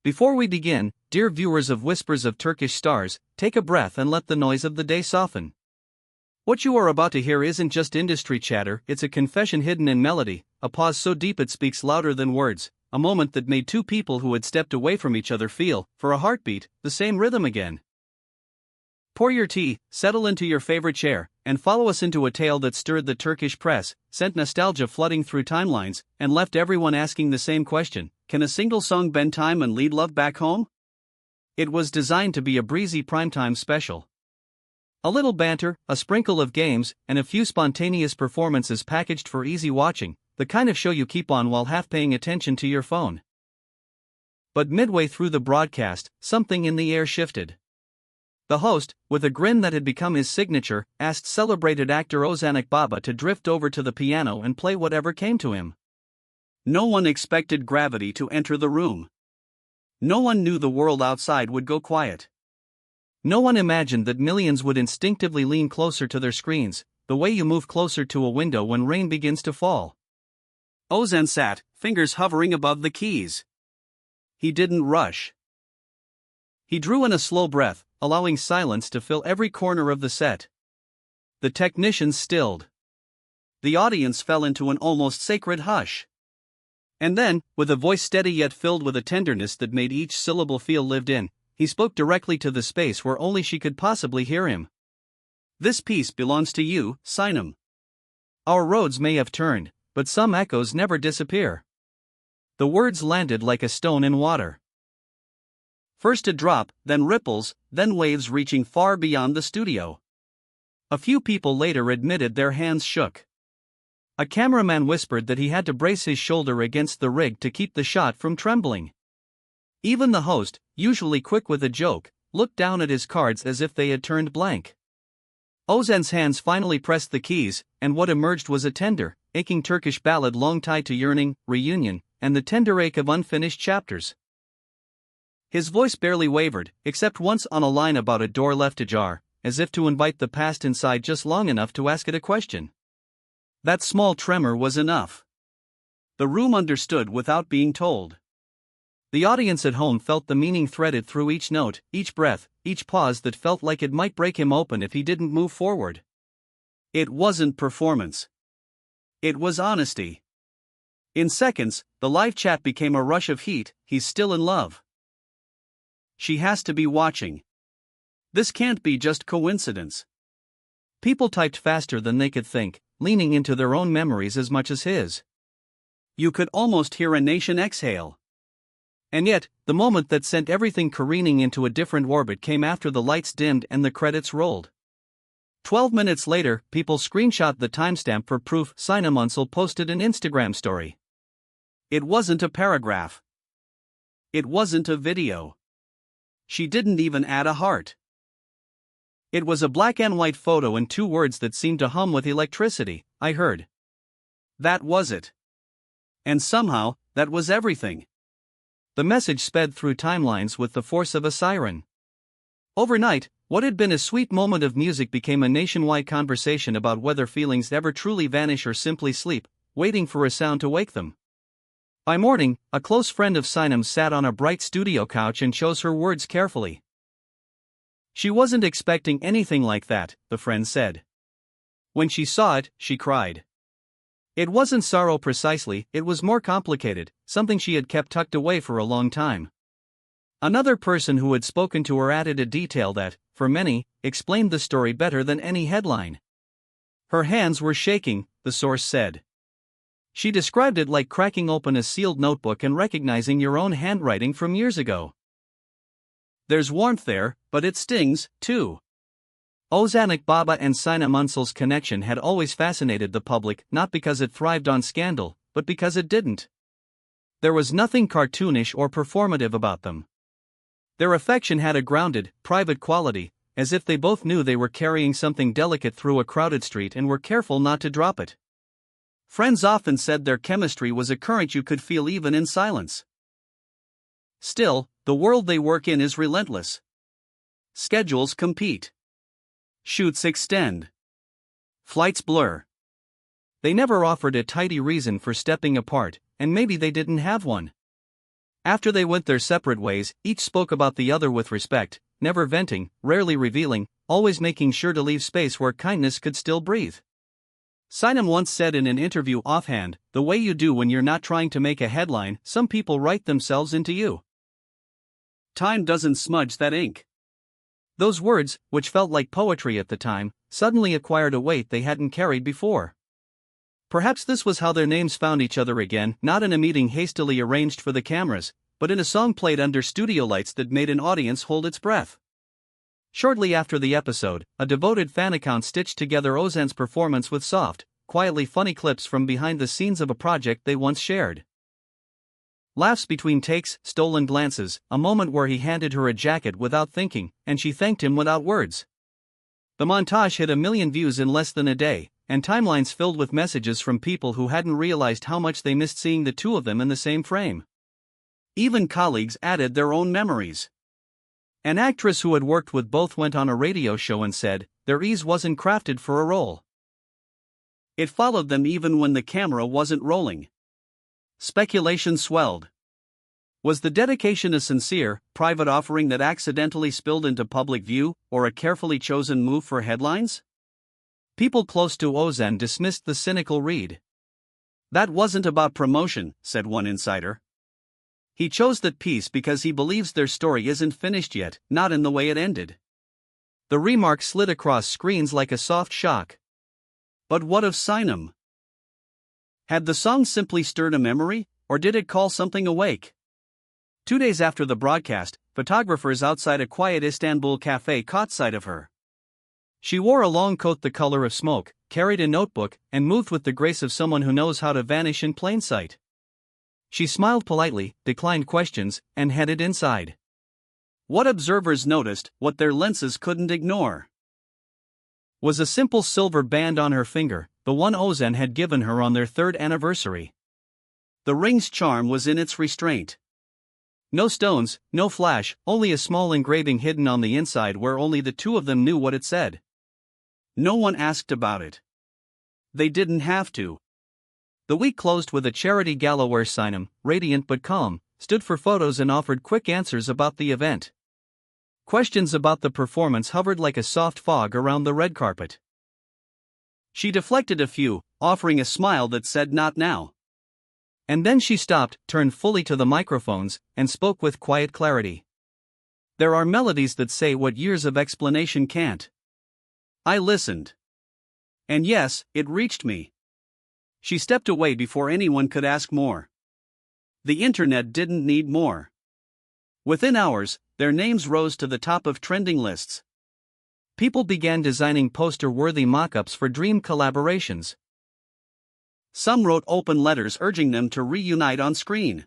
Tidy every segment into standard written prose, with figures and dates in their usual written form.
Before we begin, dear viewers of Whispers of Turkish Stars, take a breath and let the noise of the day soften. What you are about to hear isn't just industry chatter, it's a confession hidden in melody, a pause so deep it speaks louder than words, a moment that made two people who had stepped away from each other feel, for a heartbeat, the same rhythm again. Pour your tea, settle into your favorite chair, and follow us into a tale that stirred the Turkish press, sent nostalgia flooding through timelines, and left everyone asking the same question: can a single song bend time and lead love back home? It was designed to be a breezy primetime special. A little banter, a sprinkle of games, and a few spontaneous performances packaged for easy watching, the kind of show you keep on while half paying attention to your phone. But midway through the broadcast, something in the air shifted. The host, with a grin that had become his signature, asked celebrated actor Ozan Baba to drift over to the piano and play whatever came to him. No one expected gravity to enter the room. No one knew the world outside would go quiet. No one imagined that millions would instinctively lean closer to their screens, the way you move closer to a window when rain begins to fall. Ozan sat, fingers hovering above the keys. He didn't rush. He drew in a slow breath, allowing silence to fill every corner of the set. The technicians stilled. The audience fell into an almost sacred hush. And then, with a voice steady yet filled with a tenderness that made each syllable feel lived in, he spoke directly to the space where only she could possibly hear him. "This piece belongs to you, Sinem. Our roads may have turned, but some echoes never disappear." The words landed like a stone in water. First a drop, then ripples, then waves reaching far beyond the studio. A few people later admitted their hands shook. A cameraman whispered that he had to brace his shoulder against the rig to keep the shot from trembling. Even the host, usually quick with a joke, looked down at his cards as if they had turned blank. Ozan's hands finally pressed the keys, and what emerged was a tender, aching Turkish ballad long tied to yearning, reunion, and the tender ache of unfinished chapters. His voice barely wavered, except once on a line about a door left ajar, as if to invite the past inside just long enough to ask it a question. That small tremor was enough. The room understood without being told. The audience at home felt the meaning threaded through each note, each breath, each pause that felt like it might break him open if he didn't move forward. It wasn't performance. It was honesty. In seconds, the live chat became a rush of heat. "He's still in love. She has to be watching. This can't be just coincidence." People typed faster than they could think, leaning into their own memories as much as his. You could almost hear a nation exhale. And yet, the moment that sent everything careening into a different orbit came after the lights dimmed and the credits rolled. 12 minutes later, people screenshot the timestamp for proof. Sinem posted an Instagram story. It wasn't a paragraph. It wasn't a video. She didn't even add a heart. It was a black and white photo and two words that seemed to hum with electricity: "I heard." That was it. And somehow, that was everything. The message sped through timelines with the force of a siren. Overnight, what had been a sweet moment of music became a nationwide conversation about whether feelings ever truly vanish or simply sleep, waiting for a sound to wake them. By morning, a close friend of Sinem's sat on a bright studio couch and chose her words carefully. She wasn't expecting anything like that, the friend said. When she saw it, she cried. It wasn't sorrow precisely, it was more complicated, something she had kept tucked away for a long time. Another person who had spoken to her added a detail that, for many, explained the story better than any headline. Her hands were shaking, the source said. She described it like cracking open a sealed notebook and recognizing your own handwriting from years ago. There's warmth there, but it stings, too. Ozan Baba and Sinem's connection had always fascinated the public, not because it thrived on scandal, but because it didn't. There was nothing cartoonish or performative about them. Their affection had a grounded, private quality, as if they both knew they were carrying something delicate through a crowded street and were careful not to drop it. Friends often said their chemistry was a current you could feel even in silence. Still, the world they work in is relentless. Schedules compete. Shoots extend. Flights blur. They never offered a tidy reason for stepping apart, and maybe they didn't have one. After they went their separate ways, each spoke about the other with respect, never venting, rarely revealing, always making sure to leave space where kindness could still breathe. Sinem once said in an interview offhand, "The way you do when you're not trying to make a headline, some people write themselves into you. Time doesn't smudge that ink." Those words, which felt like poetry at the time, suddenly acquired a weight they hadn't carried before. Perhaps this was how their names found each other again, not in a meeting hastily arranged for the cameras, but in a song played under studio lights that made an audience hold its breath. Shortly after the episode, a devoted fan account stitched together Ozan's performance with soft, quietly funny clips from behind the scenes of a project they once shared. Laughs between takes, stolen glances, a moment where he handed her a jacket without thinking, and she thanked him without words. The montage hit 1 million views in less than a day, and timelines filled with messages from people who hadn't realized how much they missed seeing the two of them in the same frame. Even colleagues added their own memories. An actress who had worked with both went on a radio show and said, "Their ease wasn't crafted for a role. It followed them even when the camera wasn't rolling." Speculation swelled. Was the dedication a sincere, private offering that accidentally spilled into public view, or a carefully chosen move for headlines? People close to Ozan dismissed the cynical read. "That wasn't about promotion," said one insider. "He chose that piece because he believes their story isn't finished yet, not in the way it ended." The remark slid across screens like a soft shock. But what of Sinem? Had the song simply stirred a memory, or did it call something awake? 2 days after the broadcast, photographers outside a quiet Istanbul cafe caught sight of her. She wore a long coat the color of smoke, carried a notebook, and moved with the grace of someone who knows how to vanish in plain sight. She smiled politely, declined questions, and headed inside. What observers noticed, what their lenses couldn't ignore, was a simple silver band on her finger, the one Ozan had given her on their 3rd anniversary. The ring's charm was in its restraint. No stones, no flash, only a small engraving hidden on the inside where only the two of them knew what it said. No one asked about it. They didn't have to. The week closed with a charity gala where Sinem, radiant but calm, stood for photos and offered quick answers about the event. Questions about the performance hovered like a soft fog around the red carpet. She deflected a few, offering a smile that said not now. And then she stopped, turned fully to the microphones, and spoke with quiet clarity. "There are melodies that say what years of explanation can't." I listened. And yes, it reached me. She stepped away before anyone could ask more. The internet didn't need more. Within hours, their names rose to the top of trending lists. People began designing poster-worthy mock-ups for dream collaborations. Some wrote open letters urging them to reunite on screen.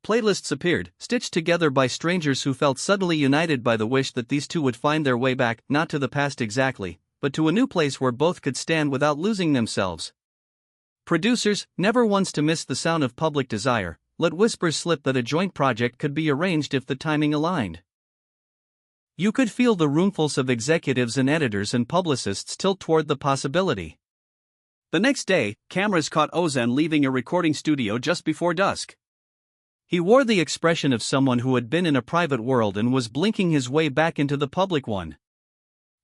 Playlists appeared, stitched together by strangers who felt suddenly united by the wish that these two would find their way back, not to the past exactly, but to a new place where both could stand without losing themselves. Producers, never ones to miss the sound of public desire, let whispers slip that a joint project could be arranged if the timing aligned. You could feel the roomfuls of executives and editors and publicists tilt toward the possibility. The next day, cameras caught Ozan leaving a recording studio just before dusk. He wore the expression of someone who had been in a private world and was blinking his way back into the public one.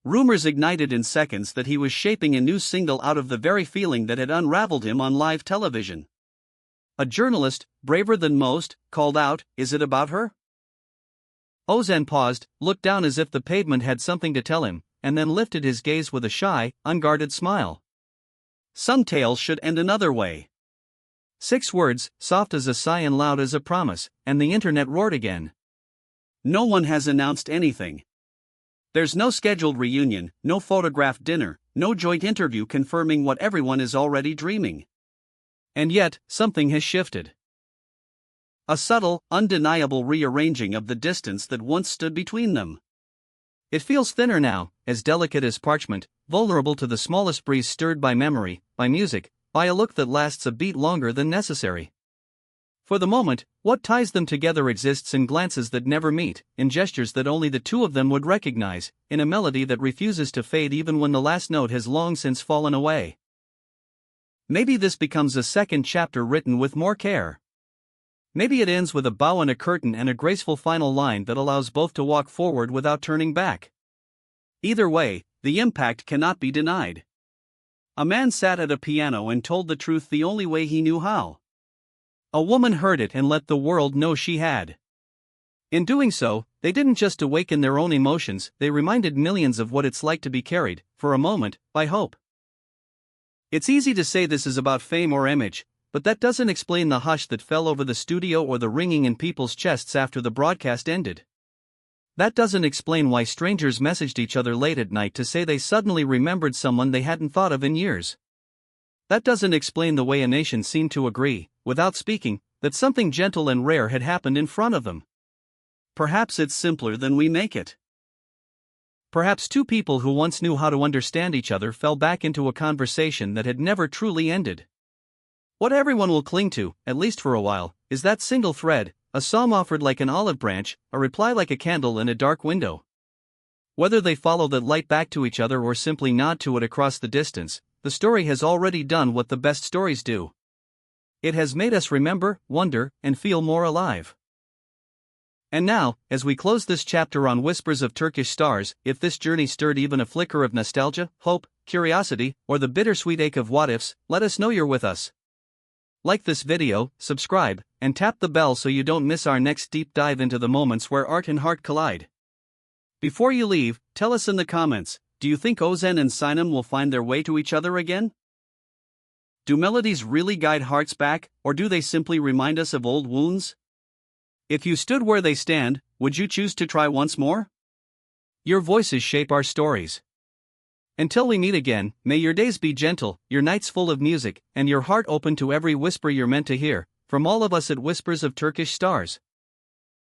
Rumors ignited in seconds that he was shaping a new single out of the very feeling that had unraveled him on live television. A journalist, braver than most, called out, "Is it about her?" Ozan paused, looked down as if the pavement had something to tell him, and then lifted his gaze with a shy, unguarded smile. Some tales should end another way. 6 words, soft as a sigh and loud as a promise, and the internet roared again. No one has announced anything. There's no scheduled reunion, no photographed dinner, no joint interview confirming what everyone is already dreaming. And yet, something has shifted. A subtle, undeniable rearranging of the distance that once stood between them. It feels thinner now, as delicate as parchment, vulnerable to the smallest breeze stirred by memory, by music, by a look that lasts a beat longer than necessary. For the moment, what ties them together exists in glances that never meet, in gestures that only the two of them would recognize, in a melody that refuses to fade even when the last note has long since fallen away. Maybe this becomes a second chapter written with more care. Maybe it ends with a bow and a curtain and a graceful final line that allows both to walk forward without turning back. Either way, the impact cannot be denied. A man sat at a piano and told the truth the only way he knew how. A woman heard it and let the world know she had. In doing so, they didn't just awaken their own emotions, they reminded millions of what it's like to be carried, for a moment, by hope. It's easy to say this is about fame or image, but that doesn't explain the hush that fell over the studio or the ringing in people's chests after the broadcast ended. That doesn't explain why strangers messaged each other late at night to say they suddenly remembered someone they hadn't thought of in years. That doesn't explain the way a nation seemed to agree, without speaking, that something gentle and rare had happened in front of them. Perhaps it's simpler than we make it. Perhaps two people who once knew how to understand each other fell back into a conversation that had never truly ended. What everyone will cling to, at least for a while, is that single thread, a psalm offered like an olive branch, a reply like a candle in a dark window. Whether they follow that light back to each other or simply nod to it across the distance, the story has already done what the best stories do. It has made us remember, wonder, and feel more alive. And now, as we close this chapter on Whispers of Turkish Stars, if this journey stirred even a flicker of nostalgia, hope, curiosity, or the bittersweet ache of what-ifs, let us know you're with us. Like this video, subscribe, and tap the bell so you don't miss our next deep dive into the moments where art and heart collide. Before you leave, tell us in the comments, do you think Ozan and Sinem will find their way to each other again? Do melodies really guide hearts back, or do they simply remind us of old wounds? If you stood where they stand, would you choose to try once more? Your voices shape our stories. Until we meet again, may your days be gentle, your nights full of music, and your heart open to every whisper you're meant to hear, from all of us at Whispers of Turkish Stars.